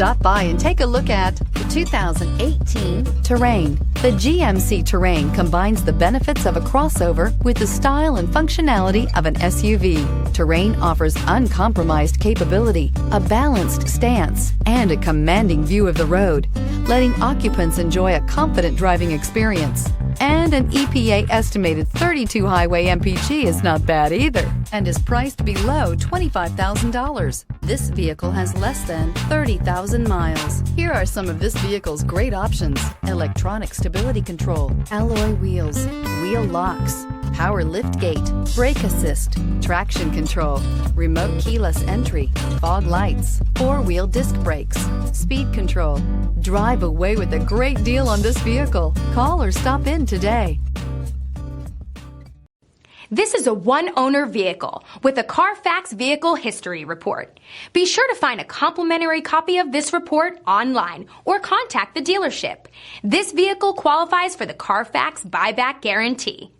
Stop by and take a look at the 2018 Terrain. The GMC Terrain combines the benefits of a crossover with the style and functionality of an SUV. Terrain offers uncompromised capability, a balanced stance, and a commanding view of the road, letting occupants enjoy a confident driving experience. And an EPA estimated 32 highway MPG is not bad either, and is priced below $25,000. This vehicle has less than 30,000 miles. Here are some of this vehicle's great options: electronic stability control, alloy wheels, wheel locks, power liftgate, brake assist, traction control, remote keyless entry, fog lights, four-wheel disc brakes, speed control. Drive away with a great deal on this vehicle. Call or stop in today. This is a one-owner vehicle with a Carfax Vehicle History Report. Be sure to find a complimentary copy of this report online or contact the dealership. This vehicle qualifies for the Carfax Buyback Guarantee.